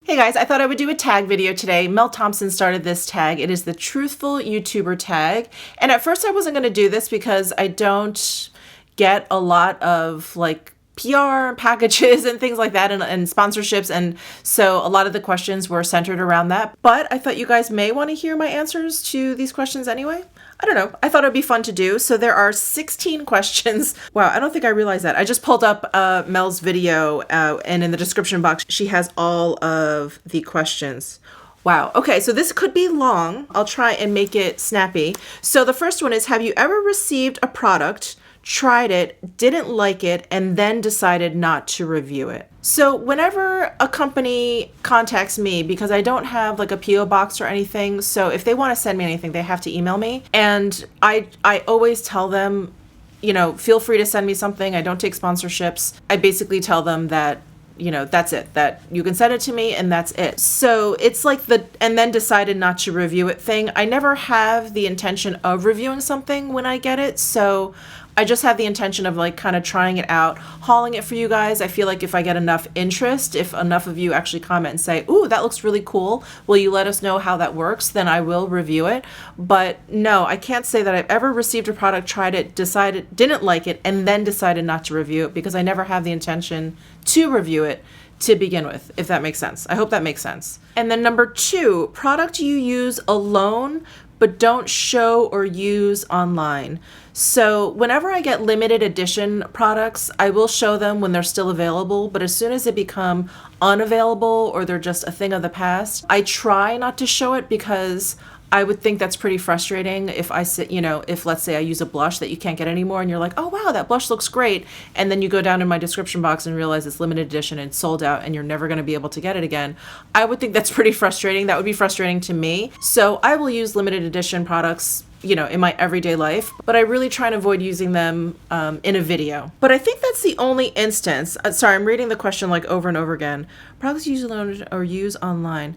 Hey guys, I thought I would do a tag video today. Mel Thompson started this tag. It is the Truthful YouTuber tag. And at first I wasn't going to do this because I don't get a lot of like PR packages and things like that and sponsorships. And so a lot of the questions were centered around that. But I thought you guys may want to hear my answers to these questions anyway. I don't know. I thought it'd be fun to do. So there are 16 questions. Wow, I don't think I realized that. I just pulled up Mel's video and in the description box, she has all of the questions. Wow. Okay, so this could be long. I'll try and make it snappy. So the first one is, have you ever received a product, tried it, didn't like it, and then decided not to review it? So whenever a company contacts me, because I don't have like a PO box or anything, so if they want to send me anything, they have to email me. And I always tell them, you know, feel free to send me something. I don't take sponsorships. I basically tell them that, you know, that's it, that you can send it to me and that's it. So it's like the, and then decided not to review it thing. I never have the intention of reviewing something when I get it. So I just have the intention of like kind of trying it out, hauling it for you guys. I feel like if I get enough interest, if enough of you actually comment and say, ooh, that looks really cool, will you let us know how that works? Then I will review it. But no, I can't say that I've ever received a product, tried it, decided, didn't like it, and then decided not to review it because I never have the intention to review it to begin with, if that makes sense. I hope that makes sense. And then number 2, product you use alone but don't show or use online. So whenever I get limited edition products, I will show them when they're still available, but as soon as they become unavailable or they're just a thing of the past, I try not to show it because I would think that's pretty frustrating if I sit, you know, if let's say I use a blush that you can't get anymore and you're like, oh wow, that blush looks great. And then you go down in my description box and realize it's limited edition and it's sold out and you're never going to be able to get it again. I would think that's pretty frustrating. That would be frustrating to me. So I will use limited edition products, you know, in my everyday life, but I really try and avoid using them in a video. But I think that's the only instance. Sorry, I'm reading the question like over and over again. Products you use alone or use online.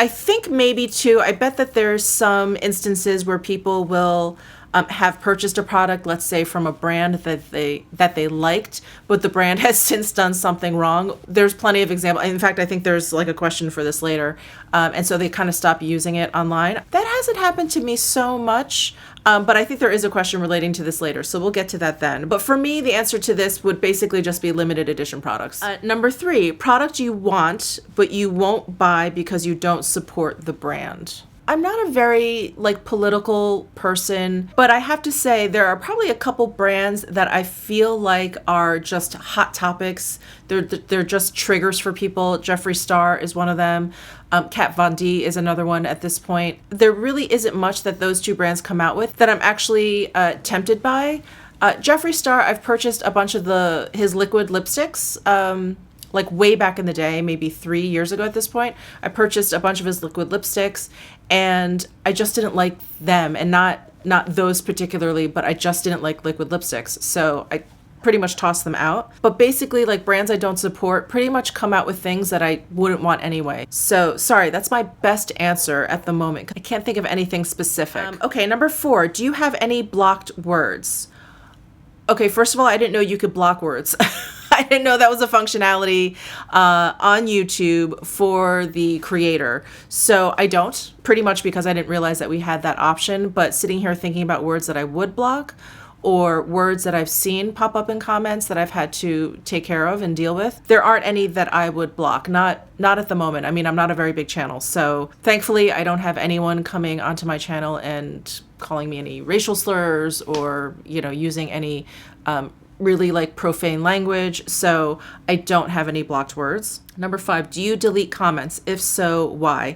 I think maybe too, I bet that there's some instances where people will have purchased a product, let's say from a brand that they liked, but the brand has since done something wrong. There's plenty of examples. In fact, I think there's like a question for this later. And so they kind of stop using it online. That hasn't happened to me so much, but I think there is a question relating to this later. So we'll get to that then. But for me, the answer to this would basically just be limited edition products. Number 3, product you want, but you won't buy because you don't support the brand. I'm not a very like political person, but I have to say there are probably a couple brands that I feel like are just hot topics. They're just triggers for people. Jeffree Star is one of them. Kat Von D is another one at this point. There really isn't much that those two brands come out with that I'm actually tempted by. Jeffree Star, I've purchased a bunch of his liquid lipsticks. Like way back in the day, maybe 3 years ago at this point, I purchased a bunch of his liquid lipsticks and I just didn't like them, and not those particularly, but I just didn't like liquid lipsticks. So I pretty much tossed them out. But basically like brands I don't support pretty much come out with things that I wouldn't want anyway. So sorry, that's my best answer at the moment. I can't think of anything specific. Okay, number 4, do you have any blocked words? Okay, first of all, I didn't know you could block words. I didn't know that was a functionality on YouTube for the creator. So I don't, pretty much because I didn't realize that we had that option. But sitting here thinking about words that I would block or words that I've seen pop up in comments that I've had to take care of and deal with, there aren't any that I would block. Not at the moment. I mean, I'm not a very big channel. So thankfully, I don't have anyone coming onto my channel and calling me any racial slurs or, you know, using any really like profane language, so I don't have any blocked words. Number 5, do you delete comments? If so, why?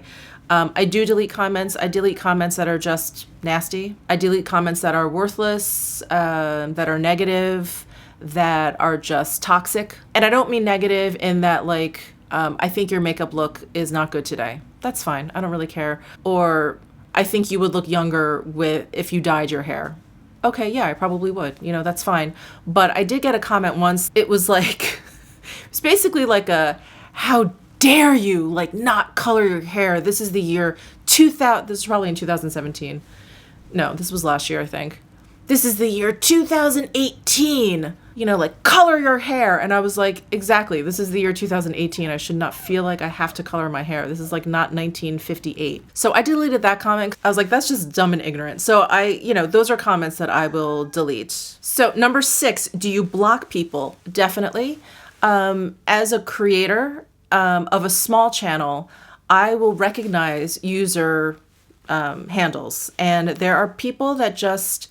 I do delete comments. I delete comments that are just nasty. I delete comments that are worthless, that are negative, that are just toxic. And I don't mean negative in that like, I think your makeup look is not good today. That's fine. I don't really care. Or I think you would look younger if you dyed your hair. Okay, yeah, I probably would. You know, that's fine. But I did get a comment once. It was like, it's basically like a, how dare you like not color your hair? This is the year 2000. This is probably in 2017. No, this was last year, I think. This is the year 2018. like color your hair. And I was like, exactly. This is the year 2018. I should not feel like I have to color my hair. This is like not 1958. So I deleted that comment. I was like, that's just dumb and ignorant. So those are comments that I will delete. So number 6, do you block people? Definitely. As a creator of a small channel, I will recognize user handles. And there are people that just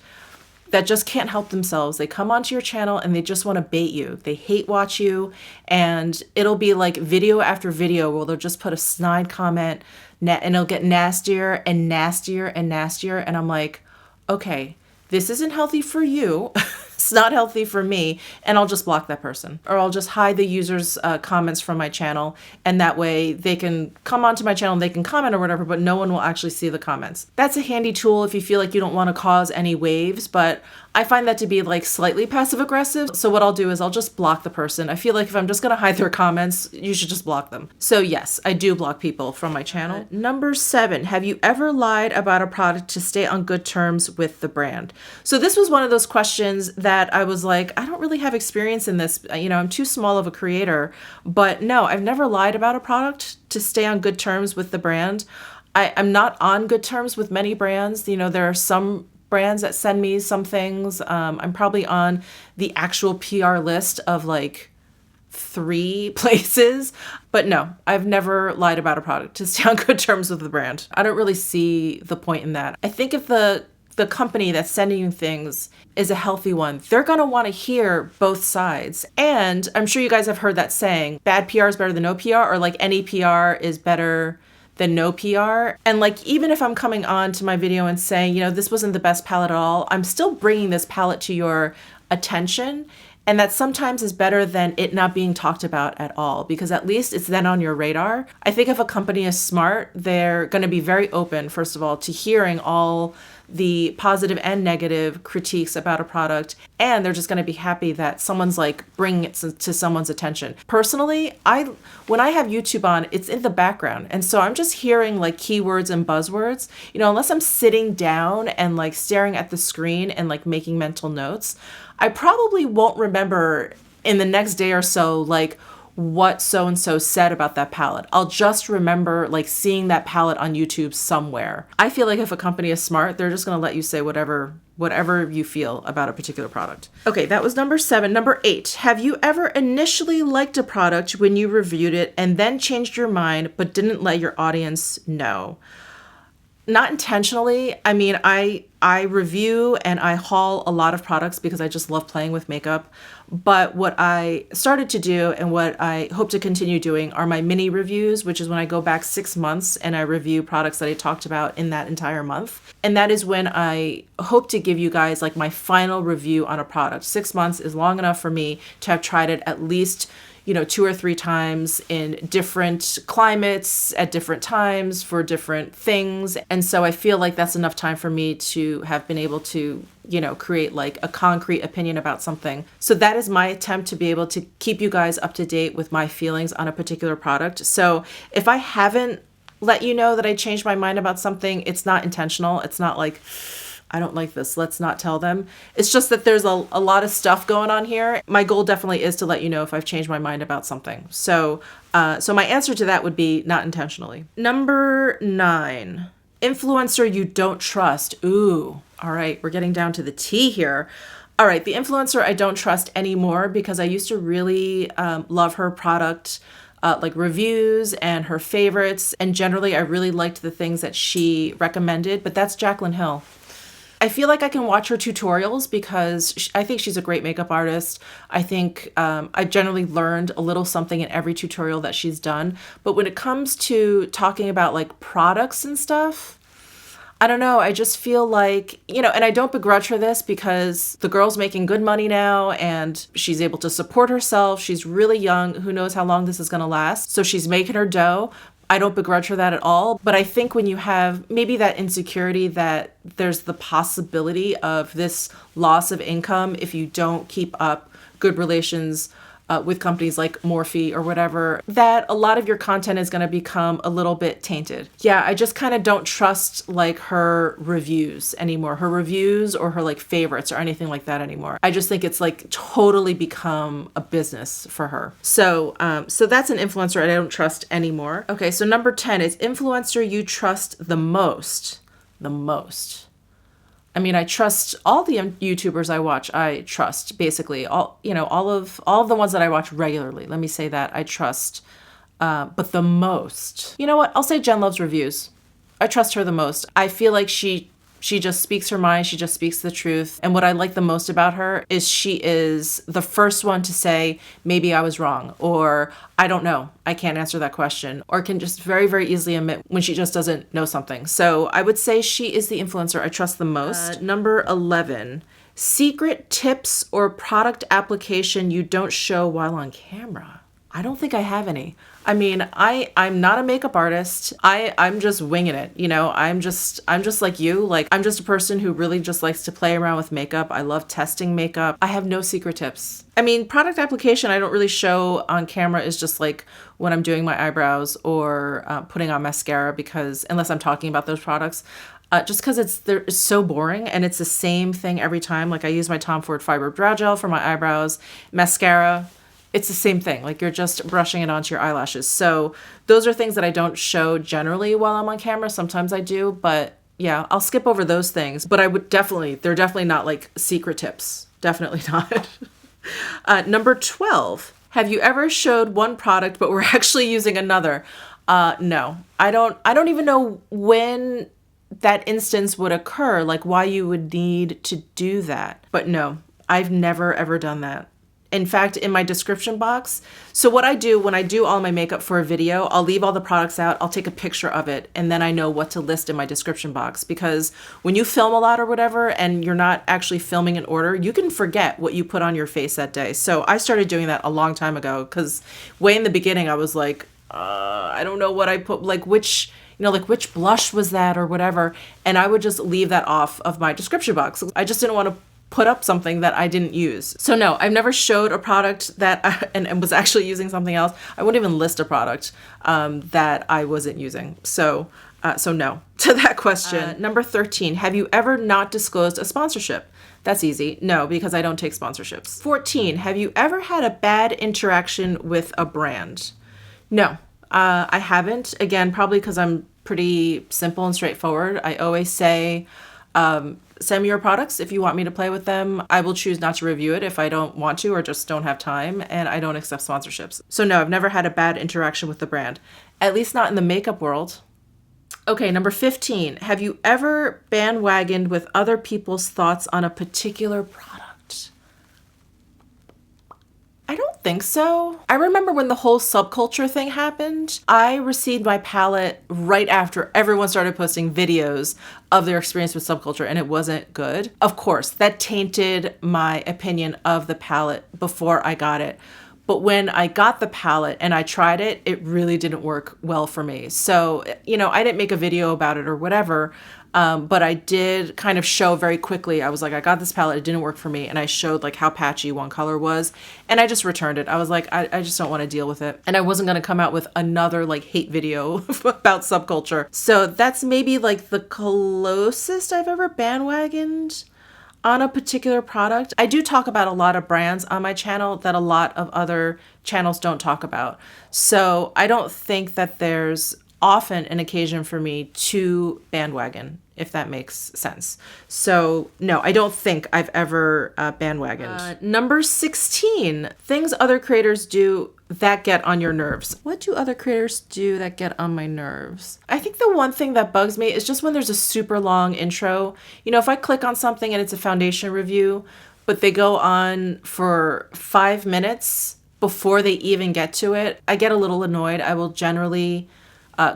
can't help themselves. They come onto your channel and they just want to bait you. They hate watch you, and it'll be like video after video where they'll just put a snide comment and it'll get nastier and nastier and nastier. And I'm like, okay, this isn't healthy for you. It's not healthy for me. And I'll just block that person, or I'll just hide the user's comments from my channel. And that way they can come onto my channel and they can comment or whatever, but no one will actually see the comments. That's a handy tool if you feel like you don't want to cause any waves, but I find that to be like slightly passive aggressive. So what I'll do is I'll just block the person. I feel like if I'm just going to hide their comments, you should just block them. So yes, I do block people from my channel. Number 7, have you ever lied about a product to stay on good terms with the brand? So this was one of those questions that I was like, I don't really have experience in this. I'm too small of a creator, but no, I've never lied about a product to stay on good terms with the brand. I'm not on good terms with many brands. There are some brands that send me some things. I'm probably on the actual PR list of like 3 places, but no, I've never lied about a product to stay on good terms with the brand. I don't really see the point in that. I think if the company that's sending you things is a healthy one, they're going to want to hear both sides. And I'm sure you guys have heard that saying, bad PR is better than no PR, or like any PR is better than no PR. And like, even if I'm coming on to my video and saying, this wasn't the best palette at all, I'm still bringing this palette to your attention. And that sometimes is better than it not being talked about at all, because at least it's then on your radar. I think if a company is smart, they're going to be very open, first of all, to hearing all the positive and negative critiques about a product, and they're just going to be happy that someone's like bringing it to someone's attention. Personally, when I have YouTube on, it's in the background, and so I'm just hearing like keywords and buzzwords. Unless I'm sitting down and like staring at the screen and like making mental notes, I probably won't remember in the next day or so like what so-and-so said about that palette. I'll just remember like seeing that palette on YouTube somewhere. I feel like if a company is smart, they're just going to let you say whatever you feel about a particular product. Okay, that was number 7. Number 8, have you ever initially liked a product when you reviewed it and then changed your mind but didn't let your audience know? Not intentionally. I mean, I review and I haul a lot of products because I just love playing with makeup. But what I started to do and what I hope to continue doing are my mini reviews, which is when I go back 6 months and I review products that I talked about in that entire month. And that is when I hope to give you guys like my final review on a product. 6 months is long enough for me to have tried it at least 2 or 3 times in different climates at different times for different things. And so I feel like that's enough time for me to have been able to, create like a concrete opinion about something. So that is my attempt to be able to keep you guys up to date with my feelings on a particular product. So if I haven't let you know that I changed my mind about something, it's not intentional. It's not like, I don't like this, let's not tell them. It's just that there's a lot of stuff going on here. My goal definitely is to let you know if I've changed my mind about something. So my answer to that would be not intentionally. Number 9, influencer you don't trust. Ooh, all right, we're getting down to the T here. All right, the influencer I don't trust anymore because I used to really love her product like reviews and her favorites. And generally, I really liked the things that she recommended, but that's Jaclyn Hill. I feel like I can watch her tutorials because I think she's a great makeup artist. I think I generally learned a little something in every tutorial that she's done. But when it comes to talking about like products and stuff, I don't know. I just feel like, and I don't begrudge her this because the girl's making good money now and she's able to support herself. She's really young. Who knows how long this is going to last? So she's making her dough. I don't begrudge her that at all. But I think when you have maybe that insecurity that there's the possibility of this loss of income if you don't keep up good relations with companies like Morphe or whatever, that a lot of your content is going to become a little bit tainted. Yeah, I just kind of don't trust like her reviews anymore, her reviews or her like favorites or anything like that anymore. I just think it's like totally become a business for her. So that's an influencer I don't trust anymore. Okay, so number 10 is influencer you trust the most. The most. I mean, I trust all the YouTubers I watch. I trust basically all of the ones that I watch regularly. Let me say that I trust, but the most. You know what? I'll say Jen Loves Reviews. I trust her the most. I feel like she just speaks her mind. She just speaks the truth. And what I like the most about her is she is the first one to say, maybe I was wrong, or I don't know, I can't answer that question, or can just very, very easily admit when she just doesn't know something. So I would say she is the influencer I trust the most. Number 11, secret tips or product application you don't show while on camera. I don't think I have any. I mean, I'm not a makeup artist. I'm just winging it. You know, I'm just like you. Like, I'm just a person who really just likes to play around with makeup. I love testing makeup. I have no secret tips. I mean, product application I don't really show on camera is just like when I'm doing my eyebrows or putting on mascara, because unless I'm talking about those products, just because it's so boring and it's the same thing every time. Like I use my Tom Ford Fiber Brow Gel for my eyebrows, mascara. It's the same thing. Like you're just brushing it onto your eyelashes. So those are things that I don't show generally while I'm on camera. Sometimes I do, but yeah, I'll skip over those things. But they're definitely not like secret tips. Definitely not. Number 12, have you ever showed one product but were actually using another? No, I don't even know when that instance would occur, like why you would need to do that. But no, I've never ever done that. In fact, in my description box, so what I do when I do all my makeup for a video, I'll leave all the products out, I'll take a picture of it, and then I know what to list in my description box. Because when you film a lot or whatever, and you're not actually filming in order, you can forget what you put on your face that day. So I started doing that a long time ago, because way in the beginning, I was like, I don't know what I put, like which blush was that or whatever. And I would just leave that off of my description box. I just didn't want to put up something that I didn't use. So no, I've never showed a product that and was actually using something else. I wouldn't even list a product that I wasn't using. So no to that question. Number 13, have you ever not disclosed a sponsorship? That's easy. No, because I don't take sponsorships. 14, have you ever had a bad interaction with a brand? No, I haven't. Again, probably because I'm pretty simple and straightforward. I always say, send me your products if you want me to play with them. I will choose not to review it if I don't want to or just don't have time, and I don't accept sponsorships. So no, I've never had a bad interaction with the brand, at least not in the makeup world. Okay, number 15, have you ever bandwagoned with other people's thoughts on a particular product? I don't think so. I remember when the whole subculture thing happened, I received my palette right after everyone started posting videos of their experience with subculture, and it wasn't good. Of course, that tainted my opinion of the palette before I got it. But when I got the palette and I tried it, it really didn't work well for me. So, I didn't make a video about it or whatever, but I did kind of show very quickly. I was like, I got this palette, it didn't work for me. And I showed like how patchy one color was. And I just returned it. I was like, I just don't want to deal with it. And I wasn't going to come out with another like hate video about subculture. So that's maybe like the closest I've ever bandwagoned on a particular product. I do talk about a lot of brands on my channel that a lot of other channels don't talk about. So I don't think that there's often an occasion for me to bandwagon, if that makes sense. So no, I don't think I've ever bandwagoned. Number 16, things other creators do that get on your nerves. What do other creators do that get on my nerves? I think the one thing that bugs me is just when there's a super long intro. If I click on something and it's a foundation review, but they go on for 5 minutes before they even get to it, I get a little annoyed. I will generally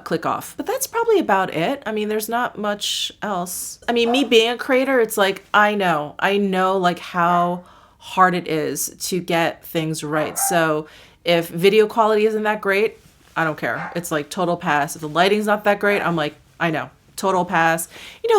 click off. But that's probably about it. I mean, there's not much else. I mean, me being a creator, it's like, I know like how hard it is to get things right. So if video quality isn't that great, I don't care. It's like total pass. If the lighting's not that great, I'm like, I know, total pass.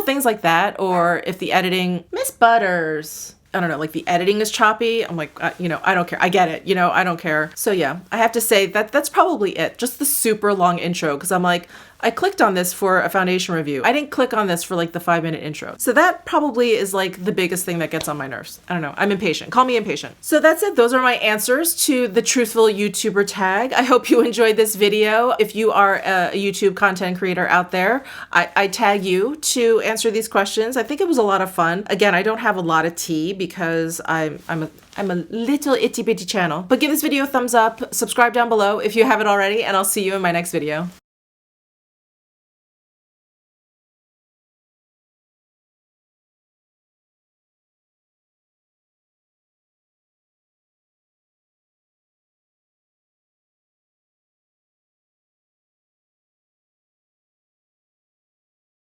Things like that. Or if the editing, Miss Butters. I don't know, like the editing is choppy. I'm like, you know, I don't care. I get it. You know, I don't care. So yeah, I have to say that that's probably it. Just the super long intro. Cause I'm like, I clicked on this for a foundation review. I didn't click on this for like the 5-minute intro. So that probably is like the biggest thing that gets on my nerves. I don't know. I'm impatient. Call me impatient. So that's it. Those are my answers to the Truthful YouTuber tag. I hope you enjoyed this video. If you are a YouTube content creator out there, I tag you to answer these questions. I think it was a lot of fun. Again, I don't have a lot of tea because I'm a little itty bitty channel. But give this video a thumbs up, subscribe down below if you haven't already, and I'll see you in my next video.